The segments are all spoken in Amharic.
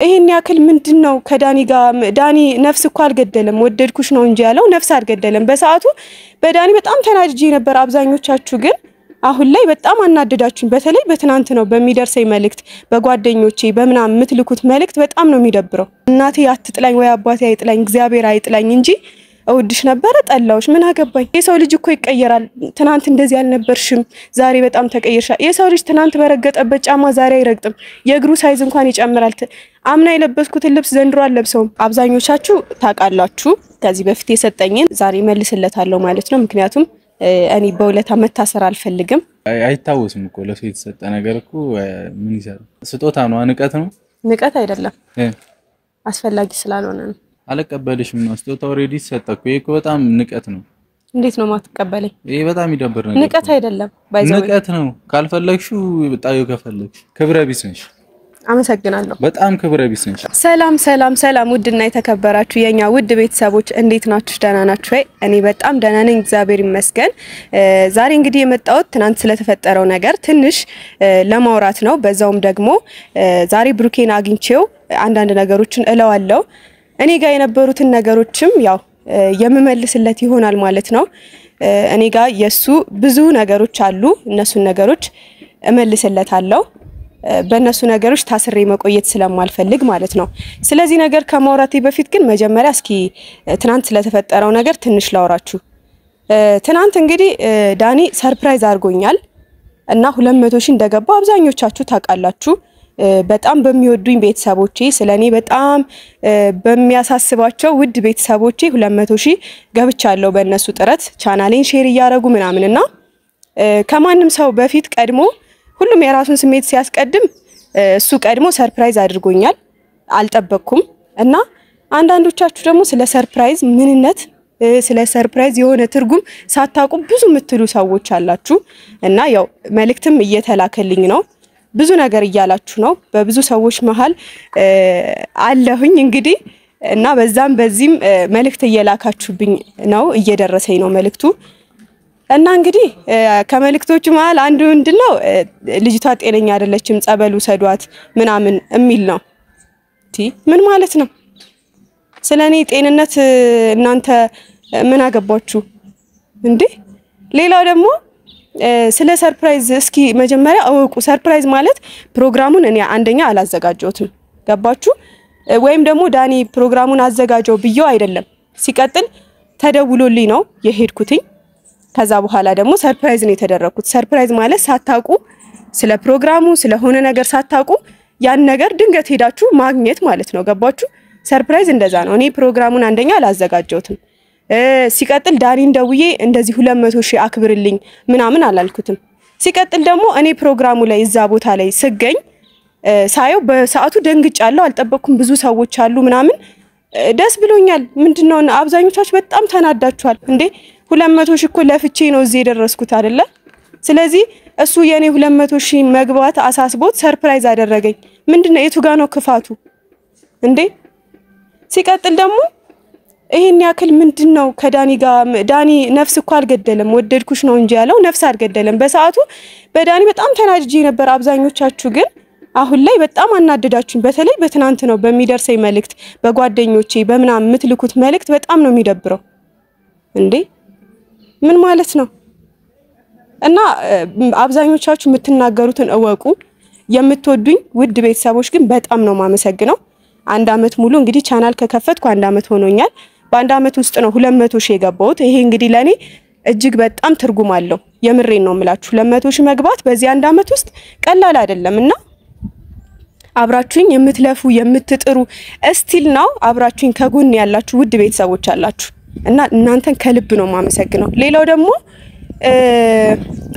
ይሄን ያክል ምንድነው ከዳኒ ጋር ዳኒ ነፍስ እኮ አልገደለም ወደድኩሽ ነው እንጂ ያለው ነፍስ አልገደለም በሰዓቱ በዳኒ በጣም ተናድጄ ነበር አብዛኞቻችሁ ግን አሁን ላይ በጣም አናደዳችሁኝ በተለይ በትናንት ነው በሚደርሰኝ መልእክት በጓደኞቼ በመናም ምትልኩት መልእክት በጣም ነው የሚደብረው እናቴ አትጥላኝ ወይ አባቴ አይጥላኝ እግዚአብሔር አይጥላኝ እንጂ እውድሽ ነበር ጠላውሽ ምን አገባኝ የሰው ልጅ እኮ ይቀየራል ትናንት እንደዚህ ያልነበርሽም ዛሬ በጣም ተቀየርሻል የሰው ልጅ ትናንት በረገጠበት ጫማ ዛሬ አይረግጥም የእግሩ ሳይዝ እንኳን ይጨምራል አምና የለበስኩት ልብስ ዘንድሮ አልለብሰውም አብዛኞቻችሁ ታቃላችሁ ከዚህ በፊት የሰጠኝን ዛሬ መልስለታለሁ ማለት ነው ምክንያቱም እኔ በሁለት አመት ታሰር አልፈልግም አይታወስም እኮ ለሰው የተሰጠ ነገር እኮ ምን ይሰራል ስጦታ ነው ንቀት አይደለም አስፈላጊ ስላልሆነ ነው አለቀበልሽም ነው ስጦታ ኦሬዲ ሰጠኩ ይሄ በጣም ንቀት ነው እንዴት ነው ማትቀበለኝ ይሄ በጣም ይደብር ነገር ንቀት አይደለም ባይዘው ንቀት ነው ካልፈለግሽው በጣዩ ከፈለግሽ ክብረ ቢስ ነሽ አመሰግናለሁ በጣም ክብረ ቢስ ነሽ ሰላም ውድና የተከበራችሁ የኛ ውድ ቤተሰቦች እንዴት ናችሁ ደህና ናችሁ ወይ እኔ በጣም ደህና ነኝ እግዚአብሔር ይመስገን ዛሬ እንግዲህ የመጣሁት ትናንት ስለተፈጠረው ነገር ትንሽ ለማውራት ነው በዛውም ደግሞ ዛሬ ብሩኬን አግኝቼው አንዳንድ ነገሮችን እለዋለሁ እኔ ጋር የነበሩትን ነገሮችም ያው የምመልስለት ይሆናል ማለት ነው እኔ ጋር የሱ ብዙ ነገሮች አሉ እነሱን ነገሮች እመልስለታለሁ በእነሱ ነገሮች ታስሬ መቆየት ስለማልፈልግ ማለት ነው ስለዚህ ነገር ከማውራቴ በፊት ግን መጀመሪያ እስኪ ትናንት ስለተፈጠረው ነገር ትንሽ ላውራችሁ ትናንት እንግዲህ ዳኒ ሰርፕራይዝ አድርጎኛል እና 200,000 እንደገባ አብዛኞቻችሁ ታቃላችሁ በጣም በሚወዱኝ ቤተሰቦቼ ስለኔ በጣም በሚያሳስባቸው ውድ ቤተሰቦቼ 200,000 ገብቻለሁ በእነሱ ጥረት ቻናሌን ሼር ያያረጉ ምናምንና ከማንም ሰው በፊት ቀድሞ ሁሉም የራሱን ስሜት ሲያስቀድም እሱ ቀድሞ ሰርፕራይዝ አድርጎኛል አልጠበቅኩም እና አንዳንዶቻችሁ ደግሞ ስለ ሰርፕራይዝ ምንነት ስለ ሰርፕራይዝ የሆነ ትርጉም ሳታውቁ ብዙ ምትሉ ሰዎች አላችሁ እና ያው መልእክትም እየተላከልኝ ነው ብዙ ነገር ይያላችሁ ነው በብዙ ሰዎች መሃል አለሁኝ እንግዲህ እና በዛም በዚህም መልእክት እየላካችሁብኝ ነው እየደረሰኝ ነው መልእክቱ እና እንግዲህ ከመልእክቶቹ መሃል አንዱ ምንድነው ልጅቷ ጤነኛ አይደለችም ጸበሉ ሰዷት ምናምን እሚል ነው ምን ማለት ነው ስለኔ ጤንነት እናንተ ምን አገባችሁ እንዴ ሌላው ደግሞ ስለ ሰርፕራይዝ እስኪ መጀመሪያ አውቁ ሰርፕራይዝ ማለት ፕሮግራሙን እኔ አንደኛ አላዘጋጀሁትም ገባችሁ ወይም ደግሞ ዳኒ ፕሮግራሙን አዘጋጀው ብየው አይደለም ሲቀጥል ተደውሎልኝ ነው የሄድኩትኝ ከዛ በኋላ ደግሞ ሰርፕራይዝ ነው የተደረኩት ሰርፕራይዝ ማለት ሳታውቁ ስለ ፕሮግራሙ ስለሆነ ነገር ሳታውቁ ያን ነገር ድንገት ሄዳችሁ ማግኘት ማለት ነው ገባችሁ ሰርፕራይዝ እንደዛ ነው እኔ ፕሮግራሙን አንደኛ አላዘጋጀሁትም ሲቀጥል ዳኒን ደውዬ እንደዚህ 200,000 አክብርልኝ ምናምን አላልኩትም ሲቀጥል ደግሞ እኔ ፕሮግራሙ ላይ እዛ ቦታ ላይ ስገኝ ሳየው በሰዓቱ ደንግጫለሁ አልጠበቅኩም ብዙ ሰዎች አሉ ምናምን ደስ ብሎኛል ምንድነው አብዛኞቻችሁ በጣም ተናዳችኋል እንዴ 200,000 እኮ ለፍቼ ነው እዚህ የደረስኩት አይደለ ስለዚህ እሱ የኔ 200,000 መግባት አሳስቦት ሰርፕራይዝ አደረገኝ ምንድነው የቱ ጋር ነው ክፋቱ እንዴ ሲቀጥል ደግሞ ይሄን ያክል ምንድነው ከዳኒ ጋር ዳኒ ነፍስ እኮ አልገደለም ወደድኩሽ ነው እንጂ ያለው ነፍስ አልገደለም በሰዓቱ በዳኒ በጣም ተናድጄ ነበር አብዛኞቻችሁ ግን አሁን ላይ በጣም አናደዳችሁኝ በተለይ በትናንት ነው በሚደርሰኝ መልእክት በጓደኞቼ በመናም ምትልኩት መልእክት በጣም ነው የሚደብረው እንዴ ምን ማለት ነው እና አብዛኞቻችሁ የምትናገሩትን እወቁ የምትወዱኝ ውድ ቤተሰቦች ግን በጣም ነው ማመሰግነው አንድ አመት ሙሉ እንግዲህ ቻናል ከከፈትኩ አንድ አመት ሆኖኛል በአንድ አመት ውስጥ ነው 200,000 የገባሁት ይሄ እንግዲህ ለኔ እጅግ በጣም ትርጉም አለው የምሬን ነው የምላችሁ 200,000 መግባት በዚህ አንድ አመት ውስጥ ቀላል አይደለምና አብራችሁኝ የምትለፉ የምትጥሩ እስቲል ነው አብራችሁኝ ከጎን ያላችሁ ውድ ቤተሰቦች አላችሁ እና እናንተን ከልብ ነው ማመሰግነው ሌላው ደግሞ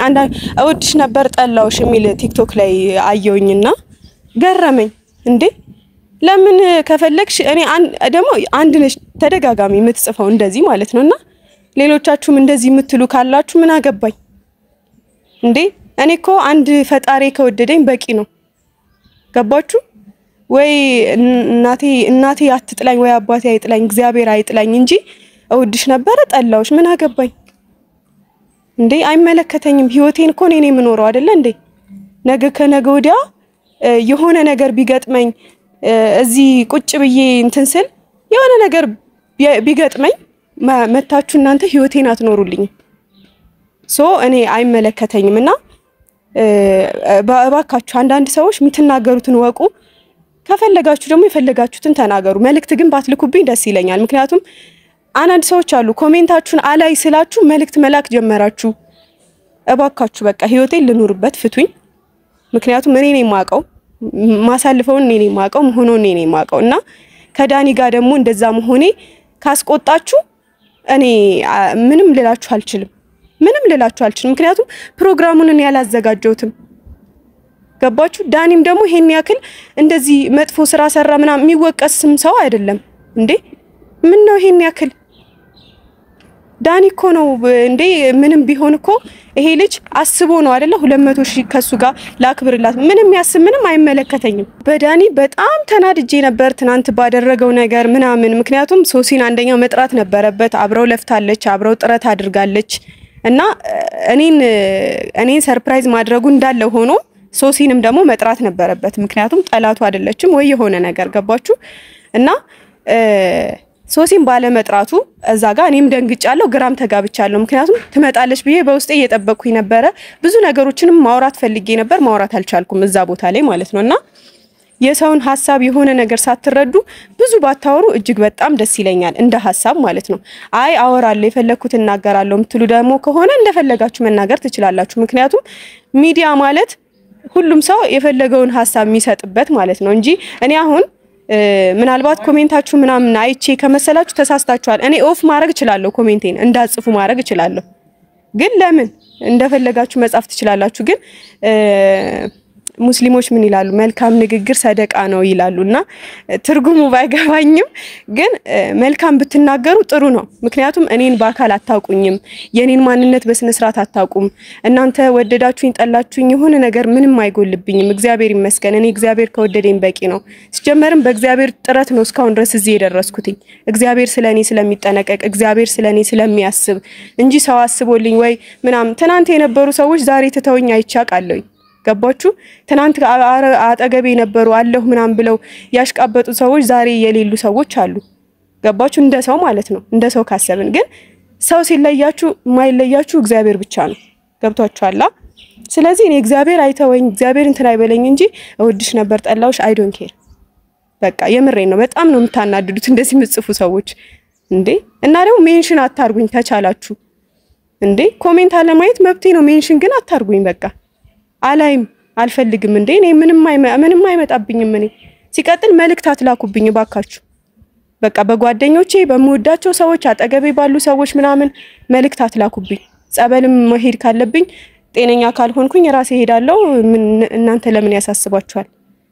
አንድ እውድሽ ነበር ጠላውሽ የሚል ቲክቶክ ላይ አየውኝና ገረመኝ እንዴ ለምን ከፈለክሽ እኔ ደግሞ አንድ ነሽ ተደጋጋሚ የምትጽፈው እንደዚህ ማለት ነውና ሌሎቻችሁም እንደዚህ የምትሉ ካላችሁ ምን አገባኝ እንዴ እኔኮ አንድ ፈጣሪ ከወደደኝ በቂ ነው ገባችሁ ወይ እናቴ አትጥላኝ ወይ አባቴ አይጥላኝ እግዚአብሔር አይጥላኝ እንጂ እውድሽ ነበር ጠላውሽ ምን አገባኝ እንዴ አይመለከተኝም ህይወቴን እኮ እኔ ምኖረው አይደለ እንዴ ነገ ከነገ ወዲያ የሆነ ነገር ቢገጥመኝ እዚህ ቁጭ ብዬ እንትን ስል የሆነ ነገር ቢገጥመኝ መታችሁ እናንተ ህይወቴን አትኖሩልኝ ሶ እኔ አይመለከተኝምና ባባካችሁ አንዳንድ ሰዎች የምትናገሩትን ወቁ ከፈለጋችሁ ደግሞ የፈለጋችሁትን ተናገሩ መልእክት ግን ባትልኩብኝ ደስ ይለኛል ምክንያቱም አንዳንድ ሰዎች አሉ ኮሜንታችሁን አላይ ስላችሁ መልእክት መላክ ጀመራችሁ እባካችሁ በቃ ህይወቴን ልኑርበት ፍቱኝ ምክንያቱም እኔ ነኝ ማቀው ማሳልፈው እኔ ነኝ ማቀው ሆኖ እኔ ነኝ ማቀውና ከዳኒ ጋር ደግሞ እንደዛ መሆኔ ካስቆጣችሁ እኔ ምንም ልላችሁ አልችልም ምክንያቱም ፕሮግራሙን እኔ ያላዘጋጀውትም ገባችሁ ዳኒም ደግሞ ይሄን ያክል እንደዚህ መጥፎ ስራ ሰራ ምናምን የሚወቀስም ሰው አይደለም እንዴ ምን ነው ይሄን ያክል ዳኒ እኮ ነው እንዴ ምንም ቢሆን እኮ ይሄ ልጅ አስቦ ነው አይደለ 200,000 ከሱ ጋር ላክብርላት ምንም ያስብ ምንም አይመለከተኝም በዳኒ በጣም ተናድጄ ነበር ትናንት ባደረገው ነገር ምናምን ምክንያቱም ሶሲን አንደኛው መጥራት ነበረበት አብረው ለፍታለች አብረው ጥረት አድርጋለች እና እኔን ሰርፕራይዝ ማድረጉ እንዳለ ሆኖ ሶሲንም ደግሞ መጥራት ነበረበት ምክንያቱም ጠላቱ አይደለችም ወይ የሆነ ነገር ገባችሁ እና ሶሲን ባለ መጥራቱ እዛ ጋር እኔም ደንግጫለሁ ግራም ተጋብቻለሁ ምክንያቱም ትመጣለች ብዬ በውስጤ እየጠበቅኩኝ ነበር ብዙ ነገሮችንም ማውራት ፈልጌ ነበር ማውራት አልቻልኩም እዛ ቦታ ላይ ማለት ነውና የሰውን ሐሳብ የሆነ ነገር ሳትረዱ ብዙ ባታወሩ እጅግ በጣም ደስ ይለኛል እንደ ሐሳብ ማለት ነው አይ አወራለሁ የፈለኩት እናገራለሁ ምትሉ ደግሞ ከሆነ እንደፈለጋችሁ መናገር ትችላላችሁ ምክንያቱም ሚዲያ ማለት ሁሉም ሰው የፈለገውን ሐሳብ የሚሰጥበት ማለት ነው እንጂ እኔ አሁን ምናልባት ኮሜንታችሁ ምናምን አይቼ ከመሰላችሁ ተሳስታችኋል እኔ ኦፍ ማድረግ እችላለሁ ኮሜንቴን እንዳጽፉ ማድረግ እችላለሁ ግን ለምን እንደፈለጋችሁ መጻፍ ትችላላችሁ ግን ሙስሊሞች ምን ይላሉ መልካም ንግግር ሰደቃ ነው ይላሉና ትርጉሙ ባይገባኝም ግን መልካም ብትናገሩ ጥሩ ነው ምክንያቱም እኔን በአካል አታውቁኝም የኔን ማንነት በስነ ስርዓት አታውቁም እናንተ ወደዳችሁኝ ጠላችሁኝ የሆነ ነገር ምንም አይጎልብኝም እግዚአብሔር ይመስገን እኔ እግዚአብሔር ከወደደኝ በቂ ነው ሲጀመርም በእግዚአብሔር ጥረት ነው እስካሁን ድረስ እዚህ የደረስኩትኝ እግዚአብሔር ስለኔ ስለሚጠነቀቅ እግዚአብሔር ስለኔ ስለሚያስብ እንጂ ሰው አስቦልኝ ወይ ምናምን ትናንት የነበሩ ሰዎች ዛሬ ተተውኝ አይቻቃለኝ ገባችሁ ትናንት አጠገቤ ነበሩ አለሁ ምናምን ብለው ያሽቃበጡ ሰዎች ዛሬ የሌሉ ሰዎች አሉ ገባችሁ እንደ ሰው ማለት ነው እንደ ሰው ካሰብን ግን ሰው ሲለያችሁ ማይለያችሁ እግዚአብሔር ብቻ ነው ገብቷችኋል ስለዚህ እኔ እግዚአብሔር አይተወኝ እግዚአብሔር እንትን አይበለኝ እንጂ እወድሽ ነበር ጠላውሽ አይ ዶንት ኬር በቃ የምሬ ነው በጣም ነው የምታናድዱት እንደዚህ ምጽፉ ሰዎች እንዴ እና ደግሞ ሜንሽን አታርጉኝ ተቻላችሁ እንዴ ኮሜንት አለ ማየት መብቴ ነው ሜንሽን ግን አታርጉኝ በቃ አላይም አልፈልግም እንዴ እኔ ምንም አይመጣብኝም እኔ ሲቀጥል መልእክት አትላኩብኝ ባካችሁ በቃ በጓደኞቼ በመወዳቸው ሰዎች አጠገቤ ባሉ ሰዎች ምናምን መልእክት አትላኩብኝ ጸበልም መሄድ ካለብኝ ጤነኛ ካልሆንኩኝ ራሴ ሄዳለሁ እናንተ ለምን ያሳስባችኋል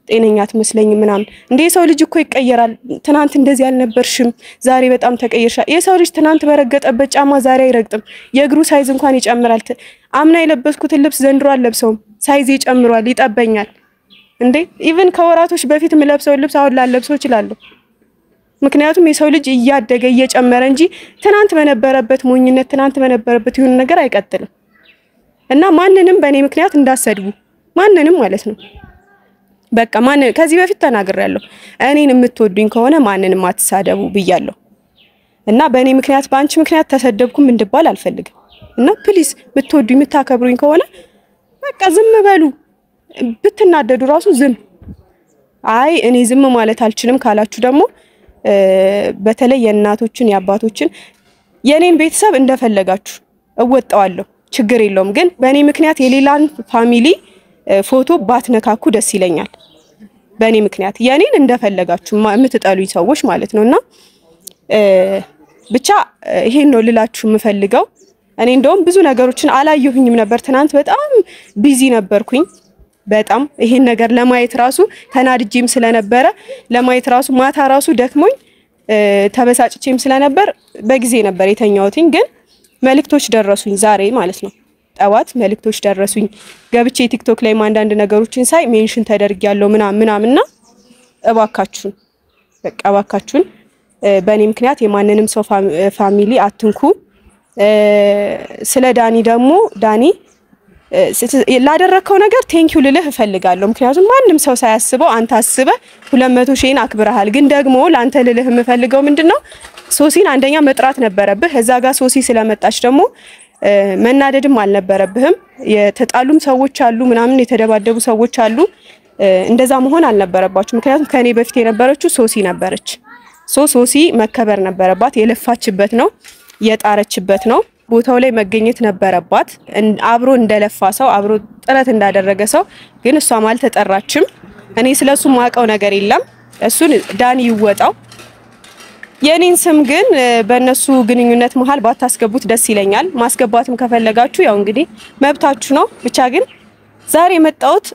ጤነኛ አትመስለኝ ምናምን እንዴ ሰው ልጅ እኮ ይቀየራል ትናንት እንደዚህ ያልነበርሽም ዛሬ በጣም ተቀየርሻል የሰው ልጅ ትናንት በረገጠበት ጫማ ዛሬ አይረግጥም የእግሩ ሳይዝ እንኳን ይጨምራል አምና የለበስኩት ልብስ ዘንድሮ አልለብሰውም ሳይዝ ይጨምራል ይጣበኛል እንዴ ኢቭን ከወራቶች በፊት ምለብሰው ልብስ አሁን ላለብሰው ይችላል ምክንያቱም የሰው ልጅ እያደገ እየጨመረ እንጂ ትናንት በነበረበት ሞኝነት ትናንት በነበረበት ይሁን ነገር አይቀጥልም እና ማንንም በእኔ ምክንያት እንዳሰድቡ ማንንም ማለት ነው በቃ ማን ከዚህ በፊት ተናግሬያለሁ እኔን የምትወዱኝ ከሆነ ማንንም አትሳደቡ ብያለሁ እና በእኔ ምክንያት ባንቺ ምክንያት ተሰደብኩም እንድባል አልፈልግም እና ፕሊስ የምትወዱኝ የምታከብሩኝ ከሆነ በቃ ዝም በሉ ብትናደዱ ራሱ ዝም አይ እኔ ዝም ማለት አልችልም ካላችሁ ደግሞ በተለይ የእናቶችን ያባቶችን የኔን ቤተሰብ እንደፈለጋችሁ እወጣዋለሁ ችግር የለውም ግን በእኔ ምክንያት የሌላን ፋሚሊ ፎቶ ባትነካኩ ደስ ይለኛል በእኔ ምክንያት የኔን እንደፈለጋችሁ የምትጠሉኝ ሰዎች ማለት ነውና ብቻ ይሄን ነው ልላችሁ የምፈልገው እኔ እንደውም ብዙ ነገሮችን አላየሁኝም ነበር ትናንት በጣም ቢዚ ነበርኩኝ በጣም ይሄን ነገር ለማየት ራሱ ተናድጄም ስለነበረ ለማየት ራሱ ማታ ራሱ ደክሞኝ ተበሳጭቼም ስለነበር በጊዜ ነበር የተኛሁትኝ ግን መልእክቶች ደረሱኝ ዛሬ ማለት ነው ጠዋት መልእክቶች ደረሱኝ ገብቼ ቲክቶክ ላይ አንዳንድ ነገሮችን ሳይ ሜንሽን ተደርጊያለሁ ምናምንና እባካችሁን በቃ እባካችሁን በእኔ ምክንያት የማንንም ሰው ፋሚሊ አትንኩ ስለ ዳኒ ደግሞ ዳኒ ላደረከው ነገር ቴንኪው ልልህ እፈልጋለሁ ምክንያቱም ማንንም ሰው ሳያስበው አንተ አስበህ 200 ሺህን አክብረሃል ግን ደግሞ ላንተ ልልህ የምፈልገው ምንድነው ሶሲን አንደኛ መጥራት ነበረብህ እዛ ጋር ሶሲ ስለመጣች ደግሞ መናደድም አልነበረብህም የተጣሉም ሰዎች አሉ ምናምን የተደባደቡ ሰዎች አሉ እንደዛ መሆን አልነበረባችሁ ምክንያቱም ከኔ በፊት የነበረችው ሶሲ ነበረች ሶሲ መከበር ነበረባት የለፋችበት ነው የጣረችበት ነው ቦታው ላይ መገኘት ነበረባት አብሮ እንደለፋ ሰው አብሮ ጥረት እንዳደረገ ሰው ግን እሷም አልተጠራችም እኔ ስለሱ ማቀው ነገር የለም እሱን ዳኒ ይወጣው የኔን ስም ግን በእነሱ ግንኙነት መሃል ባታስገቡት ደስ ይለኛል ማስገባትም ከፈለጋችሁ ያው እንግዲህ መብታችሁ ነው ብቻ ግን ዛሬ መጣሁት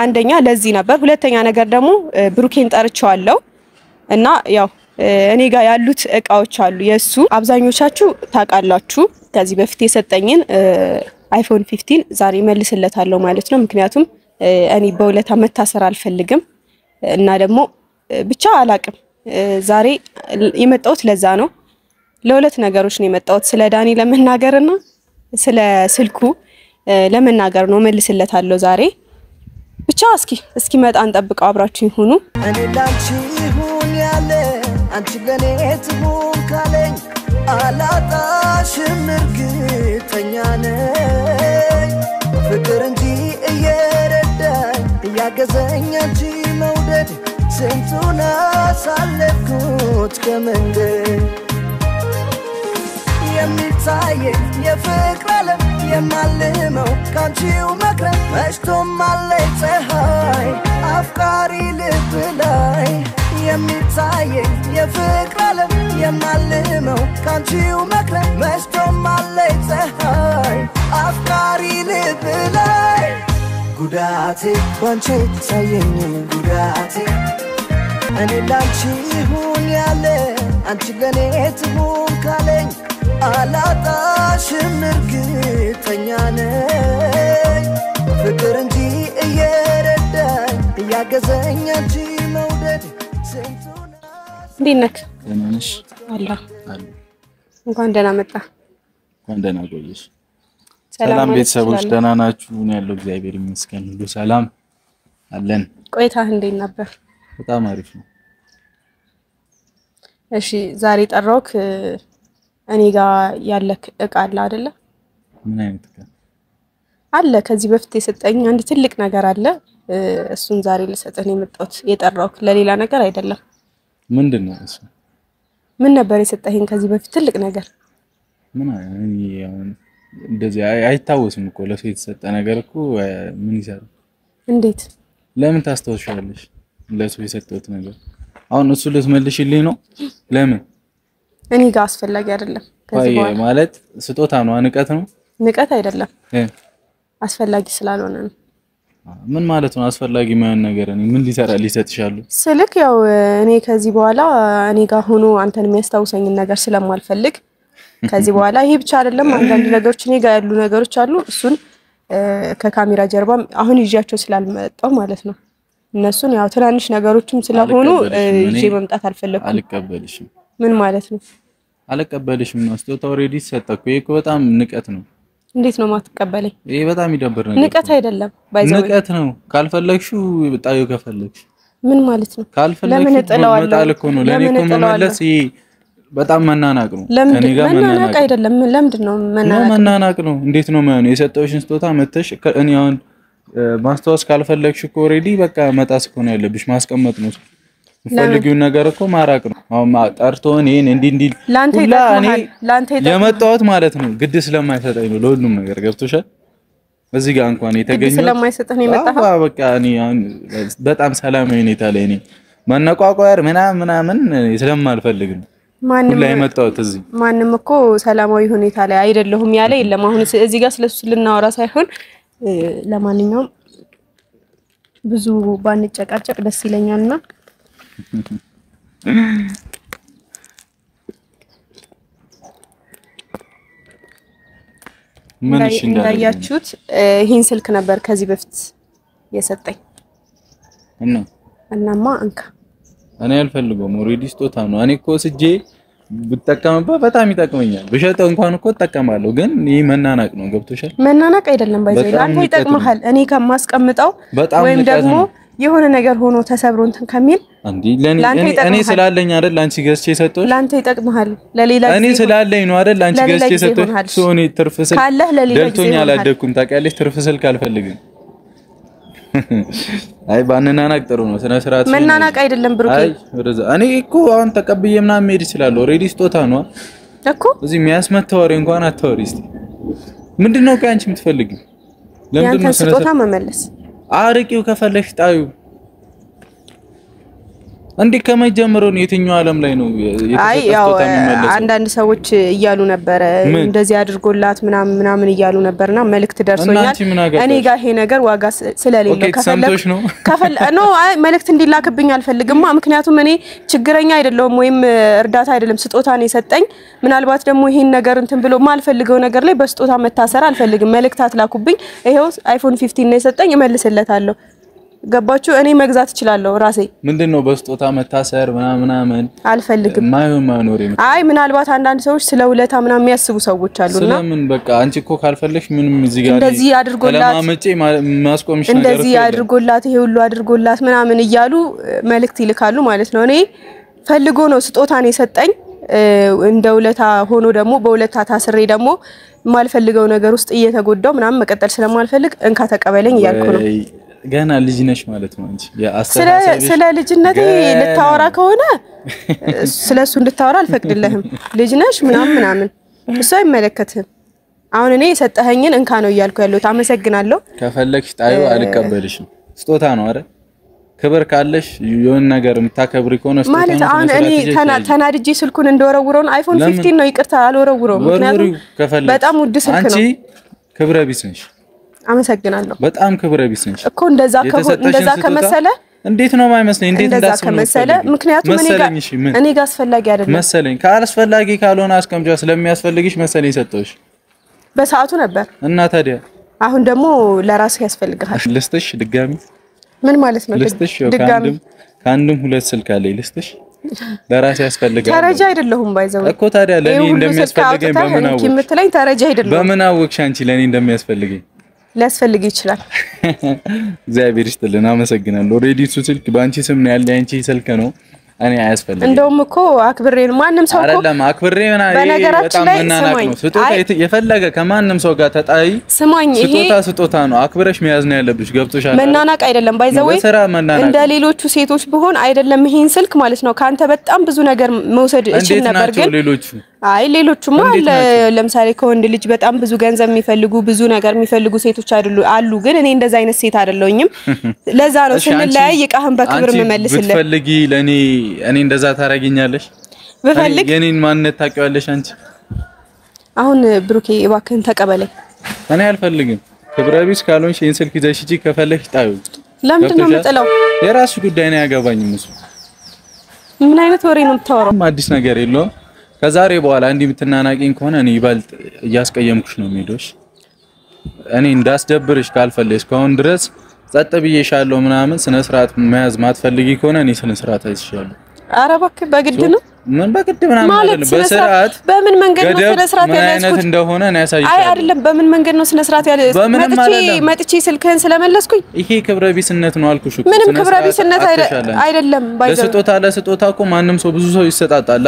አንደኛ ለዚህ ነበር ሁለተኛ ነገር ደግሞ ብሩኬን ጠርቻለሁ እና ያው እኔ ጋር ያሉት እቃዎች አሉ የሱ አብዛኞቻችሁ ታቃላችሁ ከዚህ በፊት የሰጠኝን አይፎን 15 ዛሬ መልስለታለሁ ማለት ነው ምክንያቱም እኔ በሁለት አመት ታሰር አልፈልግም እና ደግሞ ብቻ አላቅም ዛሬ የመጣሁት ለዛ ነው ለሁለት ነገሮች ነው የመጣሁት ስለ ዳኒ ለመናገርና ስለ ስልኩ ለመናገር ነው መልስለታለሁ ዛሬ ብቻ እስኪ መጣ እንጠብቀው አብራችሁ ይሁኑ እኔ ላንቺ ይሁን ያለ አንቺ ለኔ ትሁን ካለኝ አላጣሽም እርግጠኛ ነኝ ፍቅር እንጂ እየረዳኝ እያገዘኝ አንቺ መውደድ ስንቱን አሳለፍኩት ከመንገድ የሚታየኝ የፍቅር ዓለም የማልመው ካንቺው መቅረብ መሽቶም አለኝ ፀሐይ አፍቃሪ ልብ ላይ የሚታየኝ የፍቅር ዓለም የማልመው ካንቺው መቅረብ መሽቶም አለኝ ፀሐይ አፍቃሪ ልብ ላይ ጉዳቴ ባንቺ ታየኝ ጉዳቴ እኔ ላንቺ ይሁን ያለ አንቺ ለኔ ትሁን ካለኝ አላጣሽም እርግጠኛ ነኝ ፍቅር እንጂ እየረዳኝ እያገዘኝ አንቺ መውደድ ስንቱን እንዴት ነህ ደህናነሽ አላ እንኳን ደህና መጣ እንኳን ደህና ቆየሽ ሰላም ቤተሰቦች ደህና ናችሁ እኔ ያለው እግዚአብሔር ይመስገን ሁሉ ሰላም አለን ቆይታህ እንዴት ነበር በጣም አሪፍ ነው እሺ ዛሬ ጠራውክ እኔ ጋር ያለክ እቃ አለ አይደለ ምን አይነት እቃ አለ ከዚህ በፊት የሰጠኝ አንድ ትልቅ ነገር አለ እሱን ዛሬ ልሰጥህ ነው የመጣሁት የጠራውክ ለሌላ ነገር አይደለም ምንድነው እሱ ምን ነበር የሰጠኸኝ ከዚህ በፊት ትልቅ ነገር ምን እንደዚህ አይታወስም እኮ ለሰው የተሰጠ ነገር እኮ ምን ይሰራል እንዴት ለምን ታስተውሻለሽ ለሰው የሰጠሁት ነገር አሁን እሱ ልትመልሽልኝ ነው ለምን እኔ ጋር አስፈላጊ አይደለም ከዚህ በኋላ ማለት ስጦታ ነው ንቀት ነው ንቀት አይደለም አስፈላጊ ስላልሆነ ነው ምን ማለት ነው አስፈላጊ ማን ነገር እኔ ምን ሊሰጥሻሉ ስልክ ያው እኔ ከዚህ በኋላ እኔ ጋር ሆኖ አንተን የሚያስታውሰኝ ነገር ስለማልፈልግ ከዚህ በኋላ ይሄ ብቻ አይደለም አንዳንድ ነገሮች እኔ ጋር ያሉ ነገሮች አሉ እሱን ከካሜራ ጀርባም አሁን ይዣቸው ስላልመጣው ማለት ነው እነሱን ያው ትናንሽ ነገሮችም ስለሆኑ ይዤ መምጣት አልፈለኩም አልቀበልሽም ምን ማለት ነው አልቀበልሽም ነው ስጦታ ኦሬዲ ሰጠኩ ይሄ በጣም ንቀት ነው እንዴት ነው ማትቀበለኝ ይሄ በጣም ይደብር ነገር ንቀት አይደለም ባይዘው ንቀት ነው ካልፈለግሽው ጣዩ ከፈለግሽ ምን ማለት ነው ካልፈለግሽ መጣልኩ ነው ለኔ እኮ መመለስ ይሄ በጣም መናናቅ ነው ከኔ ጋር መናናቅ አይደለም ለምንድነው መናናቅ ነው እንዴት ነው ማለት የሰጠውሽን ስጦታ መተሽ እኔ አሁን ማስተዋስ ካልፈለግሽ እኮ ኦሬዲ በቃ መጣስ እኮ ነው ያለብሽ ማስቀመጥ ነው ፈልጊው ነገር እኮ ማራቅ ነው አሁን ጠርቶን ይሄን እንዲ ላንተ የመጣሁት ማለት ነው ግድ ስለማይሰጠኝ ነው ለሁሉም ነገር ገብቶሻል እዚህ ጋር እንኳን የተገኘው ስለማይሰጠኝ ነው የመጣው በቃ እኔ በጣም ሰላማዊ ሁኔታ ላይ ነኝ መነቋቋር ምናምን ስለማልፈልግ ነው ማንም ላይ መጣሁት እዚህ ማንም እኮ ሰላማዊ ሁኔታ ላይ አይደለሁም ያለ የለም አሁን እዚህ ጋር ስለሱ ልናወራ ሳይሆን ለማንኛውም ብዙ ባንጨቃጨቅ ደስ ይለኛልና ምን እንዳያችሁት ይሄን ስልክ ነበር ከዚህ በፊት የሰጠኝ እናማ አንካ እኔ አልፈልገውም ኦሬዲ ስጦታ ነው እኔ እኮ ስጄ ብጠቀምበት በጣም ይጠቅመኛል። ብሸጠው እንኳን እኮ እጠቀማለሁ፣ ግን ይሄ መናናቅ ነው። ገብቶሻል? መናናቅ አይደለም ባይዘው ላንተ ይጠቅምሃል። እኔ ከማስቀምጠው ወይም ደግሞ የሆነ ነገር ሆኖ ተሰብሮ እንትን ከሚል አንዲ እኔ ስላለኝ አይደል ላንቺ ገዝቼ ሰጠሁሽ። ላንተ ይጠቅምሃል። ለሌላ ጊዜ እኔ ስላለኝ ነው አይደል ላንቺ ገዝቼ ሰጠሁሽ። ሶኒ ትርፍ ስልክ ካለህ ለሌላ ጊዜ ደልቶኛ አላደኩም። ታውቂያለሽ፣ ትርፍ ስልክ አልፈልግም። አይ ባንናናቅ ጥሩ ነው። ስነ ስርዓት መናናቅ አይደለም ብሩኬ። አይ ወደዛ እኔ እኮ አሁን ተቀብዬ ምናምን መሄድ እችላለሁ። ኦሬዲ ስጦታ ነው እኮ። እዚህ የሚያስመታው ወሬ እንኳን አታወሪ እስቲ። ምንድነው ከአንቺ የምትፈልጊው? ለምንድነው ስጦታ መመለስ? አርቂው ከፈለሽ ጣዩ። እንዴ ከመጀመሩ ነው የትኛው ዓለም ላይ ነው አይ ያው አንዳንድ ሰዎች እያሉ ነበር እንደዚህ አድርጎላት ምናምን እያሉ ነበርና መልእክት ደርሶኛል። እኔ ጋር ይሄ ነገር ዋጋ ስለሌለው ነው አይ መልእክት እንዲላክብኝ አልፈልግማ። ምክንያቱም እኔ ችግረኛ አይደለሁም ወይም እርዳታ አይደለም፣ ስጦታ ነው የሰጠኝ። ምናልባት ደግሞ ይሄን ነገር እንትን ብሎ ማልፈልገው ነገር ላይ በስጦታ መታሰር አልፈልግም። መልእክት አትላኩብኝ። ይሄው አይፎን 15 ነው የሰጠኝ፣ እመልስለታለሁ። ገባችሁ? እኔ መግዛት እችላለሁ ራሴ። ምንድነው በስጦታ መታሰር ምናምን አልፈልግም። ማኖር አይ ምናልባት አንዳንድ ሰዎች ስለውለታ ምናምን የሚያስቡ ሰዎች አሉና ስለምን በቃ አንቺ እኮ ካልፈለሽ ምንም እዚህ ጋር እንደዚህ አድርጎላት ለማመጪ ማስቆምሽ ነገር እንደዚህ አድርጎላት ይሄ ሁሉ አድርጎላት ምናምን እያሉ መልእክት ይልካሉ ማለት ነው። እኔ ፈልጎ ነው ስጦታ ነው የሰጠኝ። እንደ ውለታ ሆኖ ደግሞ በውለታ ታስሬ ደግሞ ማልፈልገው ነገር ውስጥ እየተጎዳው ምናምን መቀጠል ስለማልፈልግ እንካ ተቀበለኝ እያልኩ ነው። ገና ልጅ ነሽ ማለት ነው እንጂ ስለ ልጅነቴ ልታወራ ከሆነ ስለሱ እንድታወራ አልፈቅድልህም። ልጅ ነሽ ምናምን እሱ አይመለከትህም። አሁን እኔ የሰጠኸኝን እንካ ነው እያልኩ ያለሁት። አመሰግናለሁ። ከፈለክሽ ጣዩ አልቀበልሽም። ስጦታ ነው አይደል? ክብር ካለሽ የሆነ ነገር የምታከብሪ ከሆነ ስጦታ ማለት አሁን እኔ ተናድጄ ስልኩን እንደወረውረው አይፎን 15 ነው ይቅርታ አልወረውረው። ምክንያቱም በጣም ውድ ስልክ ነው። አንቺ ክብረ ቢስ ነሽ። አመሰግናለሁ። በጣም ክብረ ቢስ ነሽ እኮ እንደዛ ከመሰለ እንዴት ነው የማይመስለኝ? እንዴት እንዳስብ ከመሰለ ምክንያቱም እኔ ጋር አስፈላጊ አይደለም መሰለኝ። ካላስፈላጊ ካልሆነ አስቀምጫው ስለሚያስፈልግሽ መሰለኝ ሰጠሁሽ በሰዓቱ ነበር። እና ታዲያ አሁን ደግሞ ለራስህ ያስፈልጋል። ልስጥሽ ድጋሚ? ምን ማለት ነው ልስጥሽ? ከአንድም ሁለት ስልክ አለኝ ልስጥሽ። ለራሴ ያስፈልጋል። ተረጃ አይደለሁም ባይዘው እኮ ታዲያ ለኔ እንደሚያስፈልገኝ በምን አወቅሽ? የምትለኝ ተረጃ አይደለም። በምን አወቅሽ አንቺ ለኔ እንደሚያስፈልገኝ? ሊያስፈልግ ይችላል። እግዚአብሔር ይስጥልን። አመሰግናለሁ። ኦሬዲ እሱ ስልክ ባንቺ ስም ነው ያለ፣ አንቺ ስልክ ነው። እኔ አያስፈልግም። እንደውም እኮ አክብሬ ነው ማንንም ሰው እኮ አይደለም አክብሬ እና በጣም መናናቅ ነው። ስጦታ የፈለገ ከማንም ሰው ጋር ተጣይ ስማኝ፣ ይሄ ስጦታ ነው። አክብረሽ መያዝ ነው ያለብሽ። ገብቶሻል? መናናቅ አይደለም ባይዘው እንደ ሌሎቹ ሴቶች ቢሆን አይደለም ይሄን ስልክ ማለት ነው ካንተ በጣም ብዙ ነገር መውሰድ እችል ነበር። ግን ሌሎቹማ ለምሳሌ ከወንድ ልጅ በጣም ብዙ ገንዘብ የሚፈልጉ ብዙ ነገር የሚፈልጉ ሴቶች አሉ። ግን እኔ እንደዛ አይነት ሴት አይደለሁኝም። ለዛ ነው ስንለያይ ይቃህን በክብር መመልስልህ። ብትፈልጊ ለኔ እኔ እንደዛ ታረጋኛለሽ? በፈልግ የኔን ማንነት ታውቂዋለሽ አንቺ። አሁን ብሩኬ እባክህን ተቀበለኝ። እኔ አልፈልግም። ክብረ ቢስ ካልሆንሽ ይሄን ስልክ ይዘሽ እጂ ከፈለግሽ ጣዩ። ለምንድን ነው የምጥለው? የራስሽ ጉዳይ ነው፣ ያገባኝም እሱ። ምን አይነት ወሬ ነው የምታወራው? አዲስ ነገር የለውም። ከዛሬ በኋላ እንዲህ የምትናናቂኝ ከሆነ እኔ ይበልጥ እያስቀየምኩሽ ነው የሚሄደው። እኔ እንዳስደብርሽ ካልፈለግሽ ከአሁን ድረስ ጸጥ ብዬሻለሁ ምናምን ስነ ስርዓት መያዝ ማትፈልጊ ከሆነ እኔ ስነ ስርዓት አይስሻለሁ። ኧረ እባክህ በግድ ነው? ምን በግድ ምናምን አይደለም። በስርዓት በምን መንገድ ነው ስነ ስርዓት ያለስኩት እንደሆነ ነው ያሳይሻለሁ። አይ አይደለም፣ በምን መንገድ ነው ስነ ስርዓት መጥቼ ስልክህን ስለመለስኩኝ ይሄ ክብረ ቢስነት ነው አልኩሽ እኮ። ምንም ክብረ ቢስነት አይደለም። ለስጦታ እኮ ማንም ሰው ብዙ ሰው ይሰጣጣል።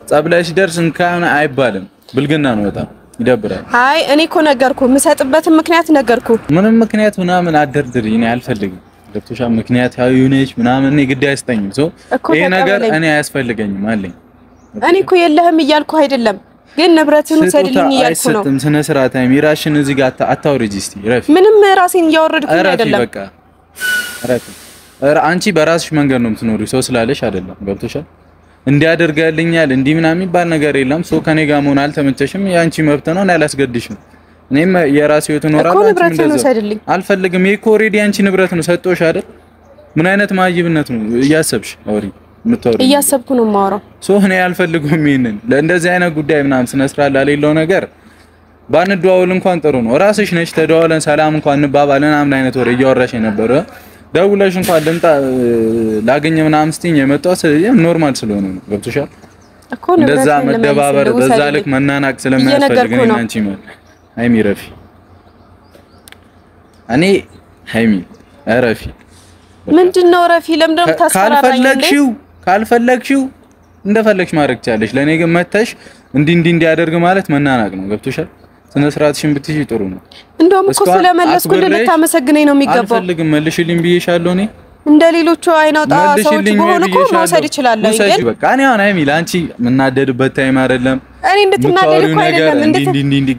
ጸብ ላይ ሲደርስ እንካን አይባልም። ብልግና ነው፣ በጣም ይደብራል። አይ እኔ እኮ ነገርኩ፣ የምሰጥበትን ምክንያት ነገርኩ። ምንም ምክንያት ምናምን አደርድር እኔ አልፈልግም። ገብቶሻል? ምክንያታዊ ነሽ ምናምን እኔ ግድ አይስጠኝም። ይሄ ነገር እኔ አያስፈልገኝም አለኝ። እኔ እኮ የለህም እያልኩ አይደለም፣ ግን ንብረትን ወሰድልኝ እያልኩ ነው። አይሰጥም። ስነ ስርዓት ሚራሽን እዚህ ጋር አታውርጂ እስቲ። ረፊ ምንም ራሴን እያወረድኩኝ አይደለም። በቃ ረፊ አንቺ በራስሽ መንገድ ነው የምትኖሪው፣ ሰው ስላለሽ አይደለም። ገብቶሻል? እንዲያደርጋልኛል እንዲ ምናምን የሚባል ነገር የለም። ሰው ከኔ ጋር መሆን አልተመቸሽም፣ ያንቺ መብት ነው፣ አላስገድሽም። እኔም የራሴ ህይወት እኖራለሁ። አንቺ እንደዛ አልፈልግም። ይሄ ኦሬዲ አንቺ ንብረት ነው፣ ሰጥቶሽ አይደል? ምን አይነት ማይብነት ነው እያሰብሽ አውሪ የምትወሪ? እያሰብኩ ነው የማወራው። እኔ አልፈልግም ይሄንን ለእንደዚህ አይነት ጉዳይ ምናምን ስነ ስርዓት ላሌለው ነገር ባንደዋወል እንኳን ጥሩ ነው። ራስሽ ነሽ ተደዋውለን ሰላም እንኳን እንባባለን ምናምን አይነት ወሬ እያወራሽ ነበር። ደውለሽ እንኳን ልምጣ ላገኘ ምናምን ስትኝ የመጣው ኖርማል ስለሆነ ነው። ገብቶሻል? እንደዛ መደባበር በዛ ልክ መናናቅ ስለማያስፈልግ ነው አንቺ ማለት ሃይሚ ረፊ እኔ ሃይሚ ረፊ ምንድነው ረፊ ለምንድነው ታስፈራራኝ ካልፈለግሽው እንደፈለግሽ ማድረግ ትችያለሽ ለኔ ግን መተሽ እንዲ ያደርግ ማለት መናናቅ ነው ገብቶሻል ስነ ስርዓትሽን ብትይጂ ጥሩ ነው እንደውም እኮ ስለመለስኩልህ ልታመሰግነኝ ነው የሚገባው አልፈልግም መልሽልኝ ብዬሻለሁ እኔ እንደሌሎቹ አይናውጣ ሰዎች በሆነ እኮ መውሰድ ይችላል ግን በቃ እኔ አሁን ሃይሚ ላንቺ ምናደድበት ታይም አይደለም እኔ እንድትናደድ እኮ አይደለም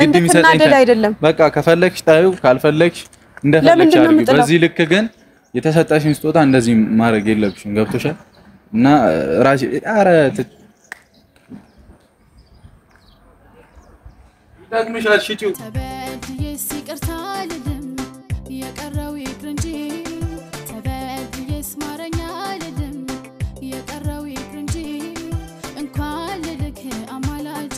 እንድትናደድ አይደለም በቃ ከፈለግሽ ታዩ ካልፈለግሽ እንደፈለግሽ አድርጊ በዚህ ልክ ግን የተሰጣሽን ስጦታ እንደዚህ ማድረግ የለብሽም ገብቶሻል እና ራሽ አረ ታግምሻል ሽጪው ተበድዬ ሲቅርታ ልልም የቀረው ይቅር እንጂ ተበድዬ ስማረኛ ልልም የቀረው ይቅር እንጂ እንኳን ልልክ አማላጂ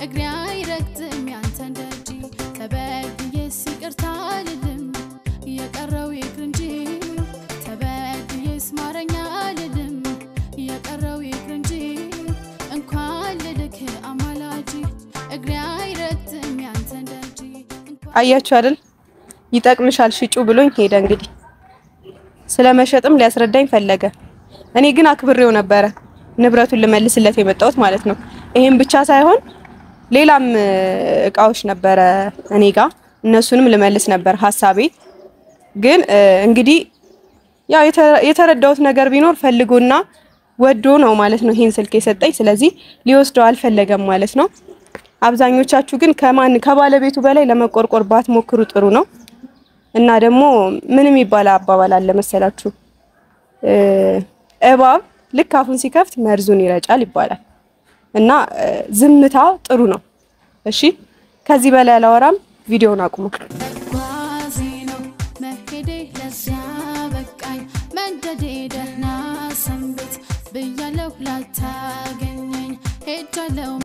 እግሬ አይረግጥም ያንተን ደጅ ተበድዬ ሲቅርታ ልልም የቀረው ይቅር እንጂ ተበድዬ ስማረኛ ልልም የቀረው ይቅር እንጂ እንኳን ልልክ አማላጂ እግሬ አይረግጥም ያንተን ደጅ አያችሁ አይደል ይጠቅምሻል ሽጩ ብሎኝ ሄደ እንግዲህ ስለመሸጥም ሊያስረዳኝ ፈለገ እኔ ግን አክብሬው ነበር ንብረቱን ልመልስለት የመጣሁት ማለት ነው ይሄን ብቻ ሳይሆን ሌላም እቃዎች ነበር እኔ ጋር እነሱንም ልመልስ ነበር ሐሳቤ ግን እንግዲህ ያው የተረዳሁት ነገር ቢኖር ፈልጎና ወዶ ነው ማለት ነው ይሄን ስልክ የሰጠኝ ስለዚህ ሊወስደው አልፈለገም ማለት ነው አብዛኞቻችሁ ግን ከባለቤቱ በላይ ለመቆርቆር ባትሞክሩ ጥሩ ነው እና ደግሞ ምንም ይባል አባባል አለ መሰላችሁ እባብ ልክ አፉን ሲከፍት መርዙን ይረጫል ይባላል እና ዝምታ ጥሩ ነው እሺ ከዚህ በላይ አላወራም ቪዲዮውን አቁሙ ጓዚኖ መሄዴ ለዚያ በቃኝ መንደዴ ደህና ሰንብት ብያለሁ ላታገኘኝ ሄጃለሁ